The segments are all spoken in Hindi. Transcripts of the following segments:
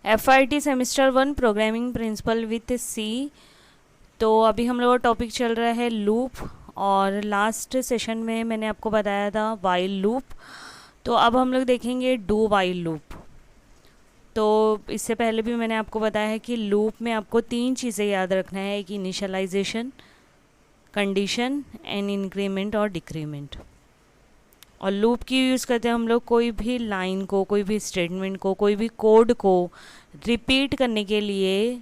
FIT semester 1 programming principle with C. तो अभी हम लोग का टॉपिक चल रहा है लूप, और लास्ट सेशन में मैंने आपको बताया था वाइल लूप। तो अब हम लोग देखेंगे डू वाइल लूप। तो इससे पहले भी मैंने आपको बताया है कि लूप में आपको 3 चीज़ें याद रखना है, एक इनिशियलाइजेशन, कंडीशन एंड इंक्रीमेंट और डिक्रीमेंट। और लूप की यूज़ करते हैं हम लोग कोई भी लाइन को, कोई भी स्टेटमेंट को, कोई भी कोड को रिपीट करने के लिए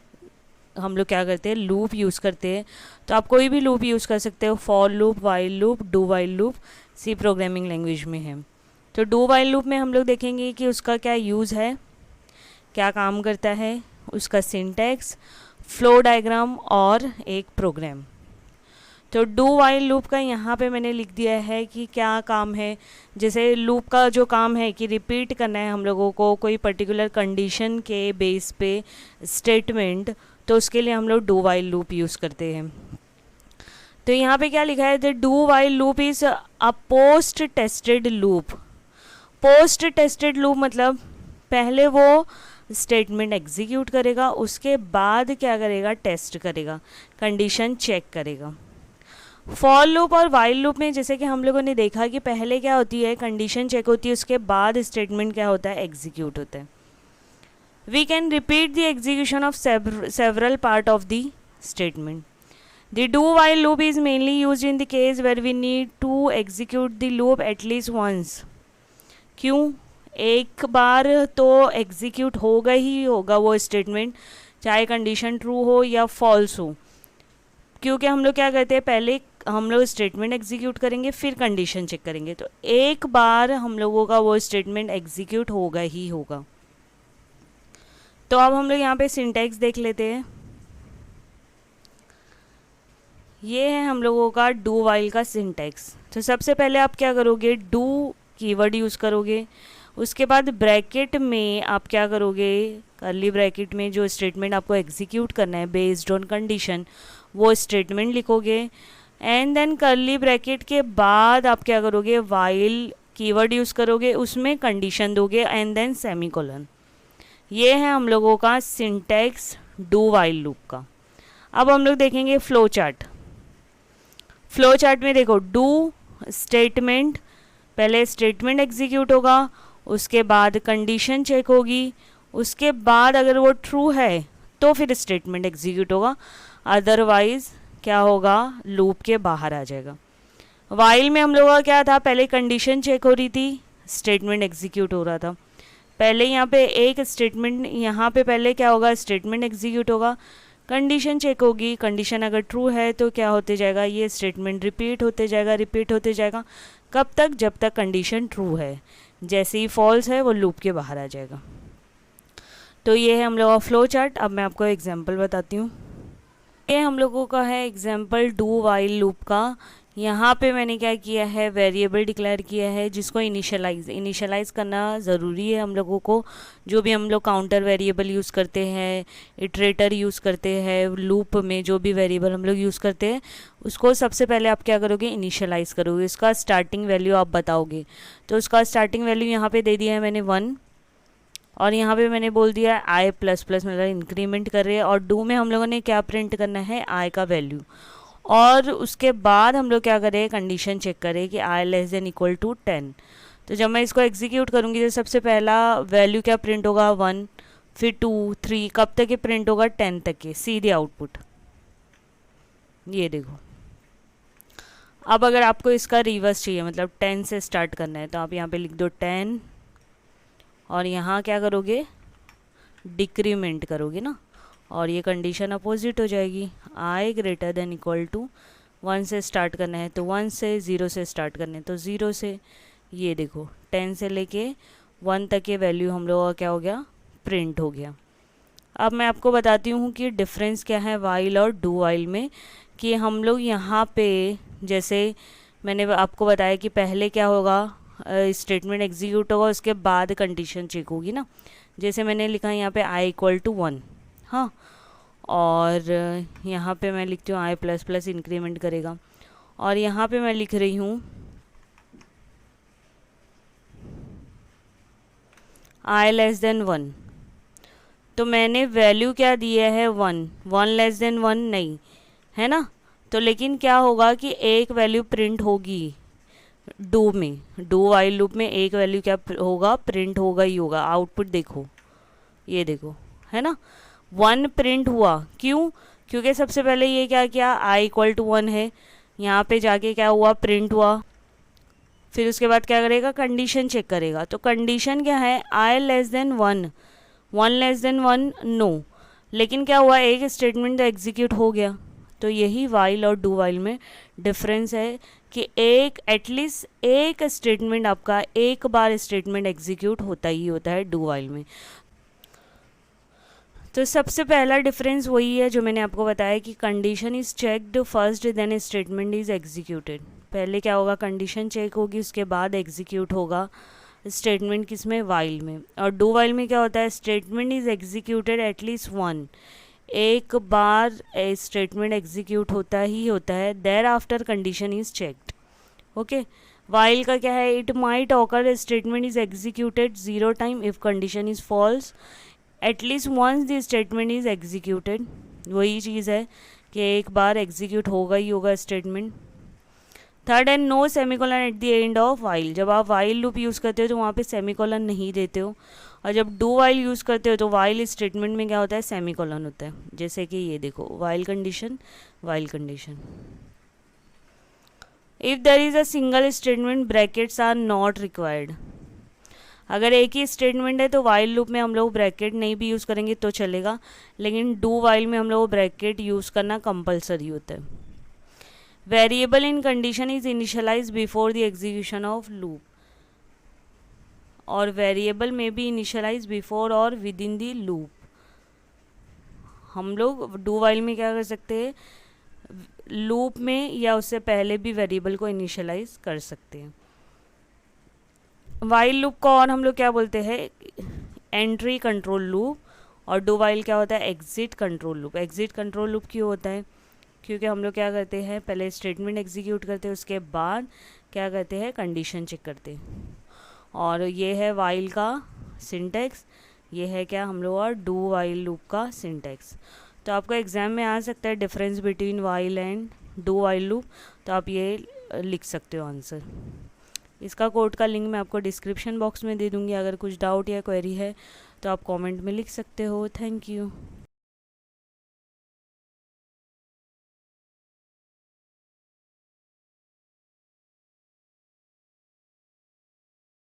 हम लोग क्या करते हैं, लूप यूज़ करते हैं। तो आप कोई भी लूप यूज़ कर सकते हो, for loop, while loop, do while loop, C programming language में है। तो डू वाइल लूप में हम लोग देखेंगे कि उसका क्या यूज़ है, क्या काम करता है, उसका सिंटैक्स, फ्लो डायग्राम और एक प्रोग्राम। तो डू वाइल लूप का यहाँ पे मैंने लिख दिया है कि क्या काम है। जैसे लूप का जो काम है कि रिपीट करना है हम लोगों को कोई पर्टिकुलर कंडीशन के बेस पे स्टेटमेंट, तो उसके लिए हम लोग डू वाइल लूप यूज़ करते हैं। तो यहाँ पे क्या लिखा है, the do while loop is a post tested loop. Post tested loop मतलब पहले वो स्टेटमेंट एग्जीक्यूट करेगा, उसके बाद क्या करेगा, टेस्ट करेगा, कंडीशन चेक करेगा। फॉर लूप और वाइल लूप में जैसे कि हम लोगों ने देखा कि पहले क्या होती है, कंडीशन चेक होती है, उसके बाद स्टेटमेंट क्या होता है, एग्जीक्यूट होता है। We can repeat the execution of several part of the statement. The do while loop is mainly use in the case where we need to execute the loop at least once. क्यों? एक बार तो एग्जीक्यूट होगा ही होगा वो स्टेटमेंट, चाहे कंडीशन ट्रू हो या फॉल्स हो। क्योंकि हम लोग क्या करते हैं, पहले हम लोग स्टेटमेंट एग्जीक्यूट करेंगे, फिर कंडीशन चेक करेंगे। तो एक बार हम लोगों का वो स्टेटमेंट एग्जीक्यूट होगा ही होगा। तो अब हम लोग यहाँ पे सिंटैक्स देख लेते हैं। ये है हम लोगों का डू वाइल का सिंटैक्स। तो सबसे पहले आप क्या करोगे, डू कीवर्ड यूज़ करोगे, उसके बाद ब्रैकेट में आप क्या करोगे, कर्ली ब्रैकेट में जो स्टेटमेंट आपको एग्जीक्यूट करना है बेस्ड ऑन कंडीशन, वो स्टेटमेंट लिखोगे। एंड देन कर्ली ब्रैकेट के बाद आप क्या करोगे, वाइल कीवर्ड यूज़ करोगे, उसमें कंडीशन दोगे एंड देन सेमीकोलन। ये है हम लोगों का सिंटैक्स डू वाइल लूप का। अब हम लोग देखेंगे फ्लो चार्ट। फ्लो चार्ट में देखो, डू स्टेटमेंट, पहले स्टेटमेंट एग्जीक्यूट होगा, उसके बाद कंडीशन चेक होगी, उसके बाद अगर वो ट्रू है तो फिर स्टेटमेंट एग्जीक्यूट होगा, अदरवाइज क्या होगा, लूप के बाहर आ जाएगा। वाइल में हम लोगों का क्या था, पहले कंडीशन चेक हो रही थी, स्टेटमेंट एग्जीक्यूट हो रहा था। पहले यहाँ पे एक स्टेटमेंट, यहाँ पे पहले क्या होगा, स्टेटमेंट एग्जीक्यूट होगा, कंडीशन चेक होगी, कंडीशन अगर ट्रू है तो क्या होते जाएगा, ये स्टेटमेंट रिपीट होते जाएगा, रिपीट होते जाएगा। कब तक? जब तक कंडीशन ट्रू है। जैसे ही फॉल्स है वो लूप के बाहर आ जाएगा। तो ये है हम लोग का फ्लो चार्ट। अब मैं आपको एग्जांपल बताती हूँ। ये हम लोगों का है एग्जांपल डू वाइल लूप का। यहाँ पे मैंने क्या किया है, वेरिएबल डिक्लेयर किया है जिसको इनिशियलाइज करना ज़रूरी है हम लोगों को। जो भी हम लोग काउंटर वेरिएबल यूज़ करते हैं, इटरेटर यूज़ करते हैं, लूप में जो भी वेरिएबल हम लोग यूज़ करते हैं, उसको सबसे पहले आप क्या करोगे, इनिशियलाइज करोगे, उसका स्टार्टिंग वैल्यू आप बताओगे। तो उसका स्टार्टिंग वैल्यू यहाँ पे दे दिया है मैंने 1, और यहाँ पे मैंने बोल दिया आई प्लस प्लस, मतलब इंक्रीमेंट कर रहे हैं। और डू में हम लोगों ने क्या प्रिंट करना है, आई का वैल्यू। और उसके बाद हम लोग क्या करें, कंडीशन चेक करें कि आई लेस देन इक्वल टू 10। तो जब मैं इसको एग्जीक्यूट करूँगी तो सबसे पहला वैल्यू क्या प्रिंट होगा, 1, फिर 2, 3, कब तक ये प्रिंट होगा, 10 तक के सीधे आउटपुट। ये देखो। अब अगर आपको इसका रिवर्स चाहिए, मतलब 10 से स्टार्ट करना है, तो आप यहाँ पे लिख दो 10, और यहाँ क्या करोगे, डिक्रीमेंट करोगे ना, और ये कंडीशन अपोजिट हो जाएगी, आई ग्रेटर देन इक्वल टू 1 से स्टार्ट करना है तो 1 से, 0 से स्टार्ट करना है तो 0 से। ये देखो 10 से लेके 1 तक के वैल्यू हम लोगों का क्या हो गया, प्रिंट हो गया। अब मैं आपको बताती हूँ कि डिफरेंस क्या है वाइल और डू वाइल में। कि हम लोग यहाँ पे, जैसे मैंने आपको बताया कि पहले क्या होगा, स्टेटमेंट एग्जीक्यूट होगा, उसके बाद कंडीशन चेक होगी ना। जैसे मैंने लिखा यहाँ पे आई इक्वल टू 1, हाँ, और यहाँ पे मैं लिखती हूँ आई प्लस प्लस इंक्रीमेंट करेगा, और यहाँ पे मैं लिख रही हूँ आई लेस देन 1। तो मैंने वैल्यू क्या दिया है 1, 1 लेस देन 1 नहीं है ना। तो लेकिन क्या होगा कि एक वैल्यू प्रिंट होगी डू में, डू वाइल लूप में एक वैल्यू क्या होगा, प्रिंट होगा ही होगा। आउटपुट देखो, ये देखो, है ना, 1 प्रिंट हुआ। क्यों? क्योंकि सबसे पहले ये क्या किया, आई इक्वल टू 1 है, यहाँ पे जाके क्या हुआ, प्रिंट हुआ। फिर उसके बाद क्या करेगा, कंडीशन चेक करेगा। तो कंडीशन क्या है, I less than 1, 1 less than 1 no. लेकिन क्या हुआ, एक स्टेटमेंट तो एग्जीक्यूट हो गया। तो यही वाइल और डू वाइल में डिफरेंस है कि एक एटलीस्ट एक स्टेटमेंट आपका एक बार स्टेटमेंट एग्जीक्यूट होता ही होता है डू वाइल में। तो सबसे पहला डिफरेंस वही है जो मैंने आपको बताया कि condition is checked first then statement is executed. पहले क्या होगा, कंडीशन चेक होगी, उसके बाद एग्जीक्यूट होगा स्टेटमेंट किसमें, वाइल में। और डू वाइल में क्या होता है, स्टेटमेंट इज़ एग्जीक्यूटेड एटलीस्ट 1, एक बार स्टेटमेंट एग्जीक्यूट होता ही होता है, thereafter condition is checked. Okay, while का क्या है, it might occur statement is executed 0 time if condition is false at least once the statement is executed. वही चीज़ है कि एक बार एग्जीक्यूट होगा ही होगा statement. Third and no semicolon at the end of while. जब आप वाइल लूप यूज़ करते हो तो वहाँ पे सेमीकोलन नहीं देते हो, और जब डू वाइल यूज़ करते हो तो वाइल स्टेटमेंट में क्या होता है, सेमीकोलन होता है। जैसे कि ये देखो, while condition, while condition. If there is a single statement brackets are not required. अगर एक ही स्टेटमेंट है तो वाइल लूप में हम लोग ब्रैकेट नहीं भी यूज़ करेंगे तो चलेगा, लेकिन डू वाइल में हम लोग ब्रैकेट यूज़ करना कंपलसरी होता है। Variable in condition is initialize before the execution of loop, और वेरिएबल में भी इनिशियलाइज बिफोर और विद इन द लूप। हम लोग डू वाइल में क्या कर सकते हैं, लूप में या उससे पहले भी वेरिएबल को इनिशियलाइज कर सकते हैं। वाइल लूप को और हम लोग क्या बोलते हैं, एंट्री कंट्रोल लूप, और डू वाइल क्या होता है, exit control loop. Exit control loop क्यों होता है, क्योंकि हम लोग क्या करते हैं, पहले स्टेटमेंट एग्जीक्यूट करते हैं, उसके बाद क्या करते हैं, कंडीशन चेक करते हैं। और ये है वाइल का सिंटैक्स, ये है क्या हम लोग और डू वाइल लूप का सिंटैक्स। तो आपको एग्जाम में आ सकता है difference between while and do while loop, तो आप ये लिख सकते हो आंसर। इसका कोड का लिंक मैं आपको डिस्क्रिप्शन बॉक्स में दे दूँगी। अगर कुछ डाउट या क्वेरी है तो आप कमेंट में लिख सकते हो। Thank you.